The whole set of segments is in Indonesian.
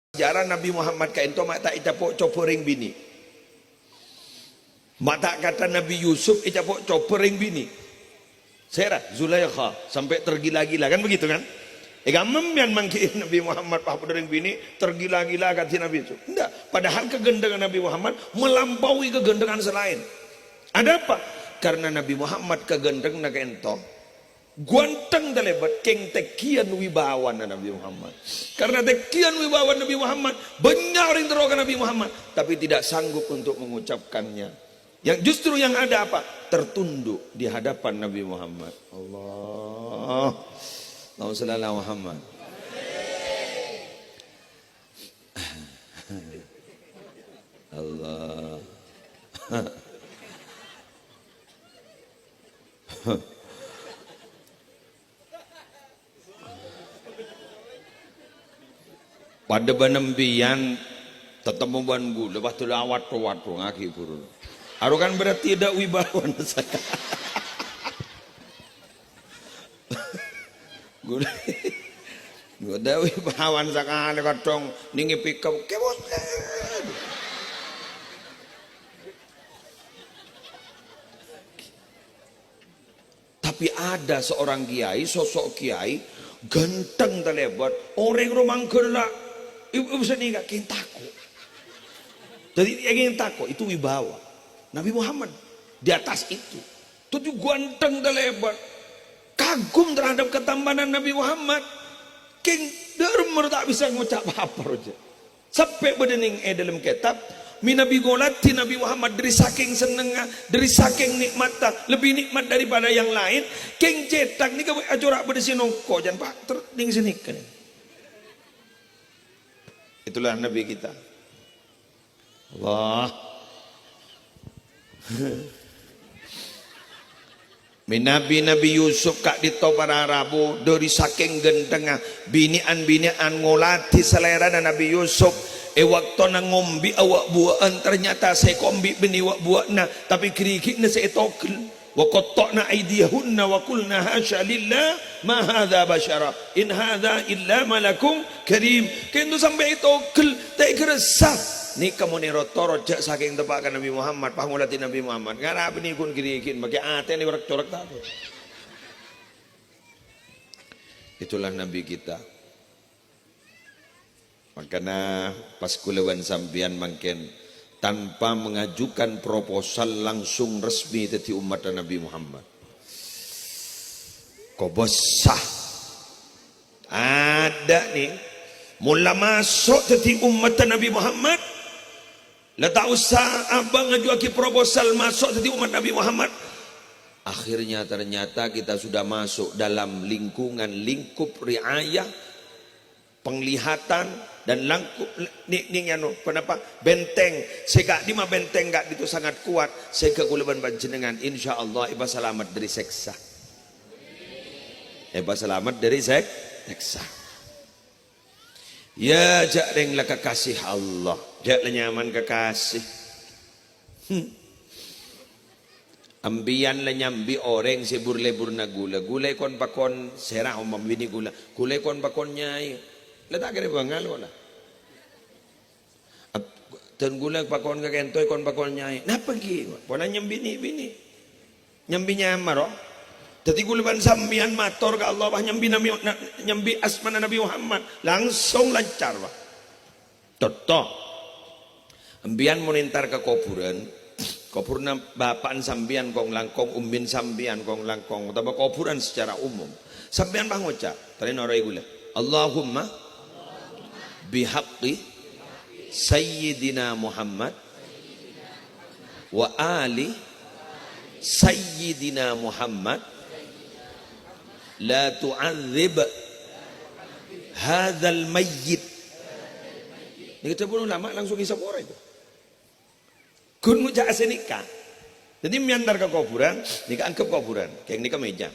sejarah Nabi Muhammad ka ento mak tak icapok copering bini. Mak tak kata Nabi Yusuf icapok copering bini. Serah Zulaikha sampai tergila-gila kan begitu kan? Gamam yang mangkin Nabi Muhammad pahpudering bini tergila-gila kata Nabi Yusuf. Tidak, padahal kegendengan Nabi Muhammad melampaui kegendengan selain. Ada apa? Karena Nabi Muhammad kegendeng nak ento guanteng dalebat keng tekian wibawan Nabi Muhammad. Karena tekian wibawan Nabi Muhammad benyarin terokan Nabi Muhammad, tapi tidak sanggup untuk mengucapkannya. Yang justru yang ada apa? Tertunduk di hadapan Nabi Muhammad. Allah. Allahumma shalli ala Muhammad. Allah. Pada banembian tetemu bangu lepas tu lawat ngaki burun. Arukan berarti tidak wibawan saya. Gue ada wibawan sakale kadang ningi pikap kebos. Tapi ada seorang kiai, sosok kiai ganteng terlebat, orang rumang gelak. Ibu bisa nih gak takut. Jadi yang takut itu wibawa. Nabi Muhammad di atas itu. Tujuh ganteng terlebat, kagum terhadap ketampanan Nabi Muhammad. King dermer tak bisa ngucap apa aja. Sampai bedening dalam kitab. Nabi golati Nabi Muhammad dari saking senengnya, dari saking nikmatnya, lebih nikmat daripada yang lain. King cetak ni kau ajorak berdesi nongko jangan pak terding sini kan. Itulah Nabi kita. Allah. Nabi Yusuf kak dito para Arabu dari saking gendengnya binian ngolati selera dan Nabi Yusuf. Waktu na ngombi awak buaan ternyata saya kombi bini wak buana tapi kerikik na saya tokel wa qatta'na aydiyahunna wa qulna hasya lillah ma hadza basyara in hadza illa malakum karim kendo sampai tokel tak kerasa ni kamu ni rotoro jak saking tepakan Nabi Muhammad pahmulati Nabi Muhammad ngara bini kun kirikin bagi ate ni corak tak itulah Nabi kita. Makanya pas kulawan sambian mangken tanpa mengajukan proposal langsung resmi dari umat Nabi Muhammad. Kobosah ada nih mula masuk dari umat Nabi Muhammad. Lah tak usah abang ngajuki proposal masuk dari umat Nabi Muhammad. Akhirnya ternyata kita sudah masuk dalam lingkup riayah penglihatan dan langkup kenapa benteng sehingga di benteng gak itu sangat kuat sehingga kulaban panjenengan insyaallah iba selamat dari seksa seksa ya jak reng la kekasih Allah jak la nyaman kekasih ambian la nyambi orang sebur lebur na gula kon pakon serah umam bini gula kon pakon nyai letak kira bangal wala. Tenggulang pakon ka kentoy kon pakon nyai. Napa gi? Pona nyambini bini. Nyambinya maro. Dadi gulaban sambian mator ka Allah bah nyambi asmana Nabi Muhammad langsung lancar bah. Toto. Ambian monintar ke kuburan. Kuburna bapaan sambian kong langkong umbin sambian kong langkong utawa kuburan secara umum. Sambian bah ngucap. Tadi norai gula. Allahumma bihaqqi sayyidina Muhammad wa ali sayyidina Muhammad la tu'adzib hadzal mayyit. Ni kita pun ulama langsung isap orang itu. Kun ngucap asenika. Jadi miantar ke kuburan, nika angkep kuburan, kayak nika meja.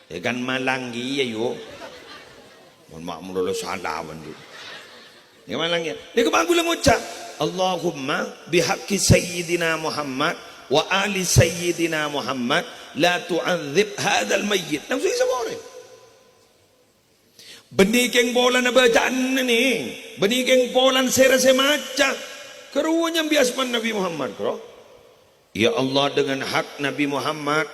Ya kan malanggi ya yuk. Mohon maaf mulu salaman gitu. Ya malanggi. Dia kebangunan ngucap Allahumma bihaqqi sayyidina Muhammad wa ali sayyidina Muhammad la tu'adzib hadzal mayyit. Langsung isa boleh. Benih keng bolan na bacaan ni. Benih keng bolan sera semaca. Keruanya biasman Nabi Muhammad kro. Ya Allah, dengan hak Nabi Muhammad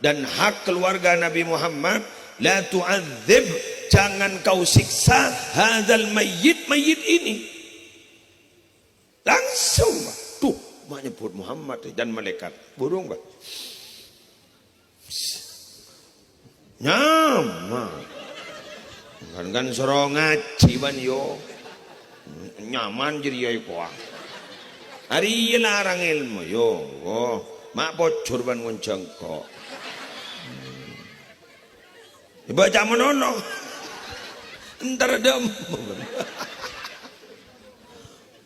dan hak keluarga Nabi Muhammad, la tu'adzib, jangan kau siksa hadzal mayyit ini. Langsung tuh menyebut Muhammad dan malaikat burung Pak. Nyaman. Kan soro ngaji ban yo. Nyaman jadi yo kuah. Hari larang ilmu yo. Oh, mak bocor ban ngonceng kok. Baca menono. Entar dem.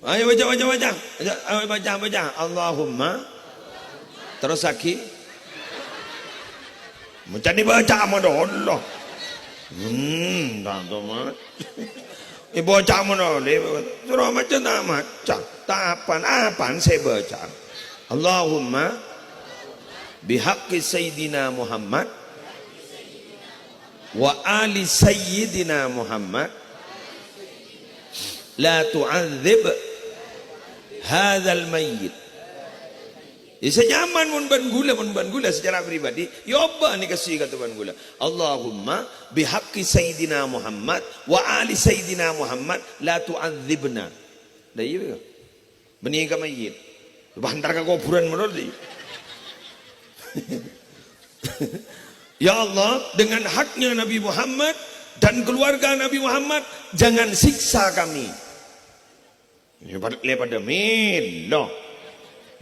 Ayo baca. Ayo baca. Allahumma. Terus lagi. Mencari baca menono. Tak tahu. Ibu baca menono. Surah macam tak macam. Apaan saya baca. Allahumma bihaqqi Sayyidina Muhammad wa ali Sayyidina Muhammad la tu'adzib hadzal mayyit. Senyaman mun ban gula secara pribadi yoba ni kasih kata ban gula. Allahumma bihaqqi Sayyidina Muhammad wa ali Sayyidina Muhammad la tu'adzibna. Dah iya benih ka mayyit. Bantar ka kuburan menurut dia. Ya Allah, dengan haknya Nabi Muhammad dan keluarga Nabi Muhammad, jangan siksa kami. Lepas demi loh.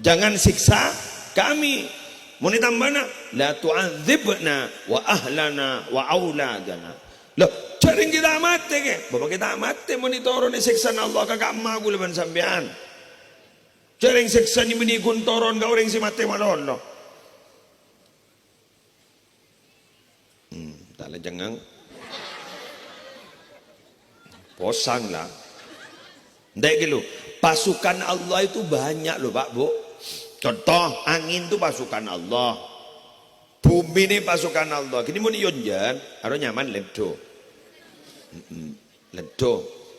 Jangan siksa kami. Mau ditambahna la tu'adzibna wa ahlana wa auladana. Loh, caring kita mati ke? Bapak kita mati monitoron siksa Allah kakak ma gula ban sampean. Caring siksa ni meni kuntoron ka orang si mati malon loh. Tak lah jangan posang lah. Ndek gitu. Pasukan Allah itu banyak loh Pak Bu. Contoh angin itu pasukan Allah. Bumi ini pasukan Allah. Kini mau niyonjan, harus nyaman ledo. Ledo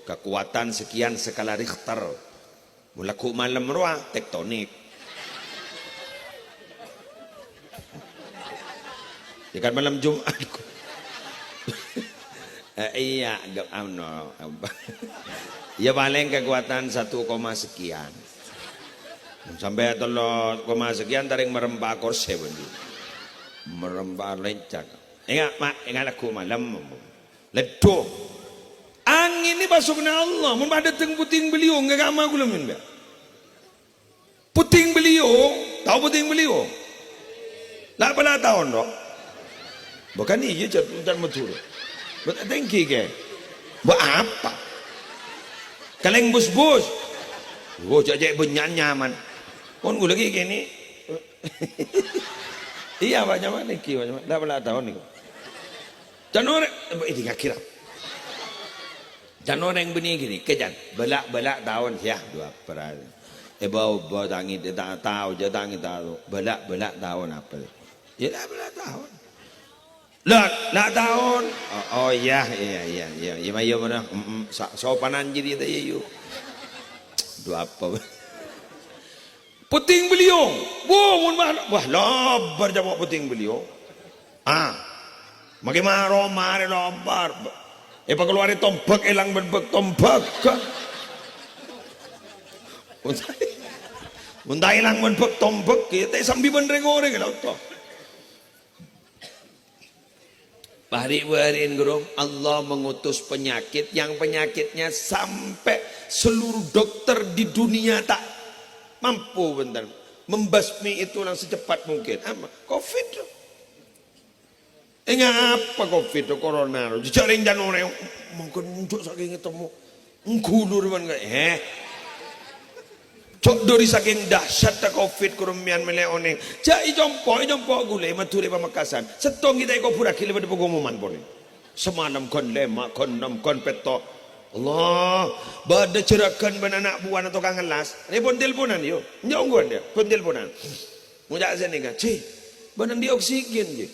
kekuatan sekian skala Richter. Mulaku malam roa tektonik. Ikan malam Jumat. Iya, no. Ya paling kekuatan 1, sekian. Sampai 3, sekian taring merempah kursi bendi. Merempah lencak. Ingat aku malam. Ledo. Angin ini pasukan Allah. Mun pada teng puting beliau enggak ama aku lemin. Puting beliau, tahu puting beliau? Lah pala tahun dok. Bukan iya jatuh matur. Buat tengki ke? Buat apa? Kaleng bus-bus. Oh, jajak benyan nyaman. Pun gue lagi gini. Iya, macam mana ki? Macam mana? Dah pala tahun ni. Jangan ini nggak kira. Jangan orang benih gini. Kejan. Belak tahun ya 2 peran. Bau tangi dia tak tahu, dia tangi tahu. Belak tahun apa? Ya dah belak tahun. Lah tahun. Oh iya. Ya mana? Sopanan jadi tu ya. Dua apa? Puting beliau. Wah, labar jawab puting beliau. Makin mare labar. Pak keluar tombak elang berbek tombak. Muntah elang berbek tombak kita sambil bandreng-goreng kalau tu. Hari-hari guru Allah mengutus penyakit yang penyakitnya sampai seluruh dokter di dunia tak mampu bentar membasmi itu yang secepat mungkin. Apa? Covid. Apa Covid itu corona? Jaring dan orang mungkin muncul saking ketemu ngulur man Cok dari saking dahsyat tak Covid kurumian meleone. Jai jompo gule maturi pamakasan. Setong kita iko pura kile pada pengumuman boleh. Semalam kon lema kon nom kon peto. Allah, bada cerakan ban anak buah atau kangen las. Ini pun teleponan yo. Nyonggon dia, pun teleponan. Mujak sini kan, cih, badan di oksigen je.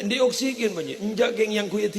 Di oksigen banyak. Njak geng yang kuya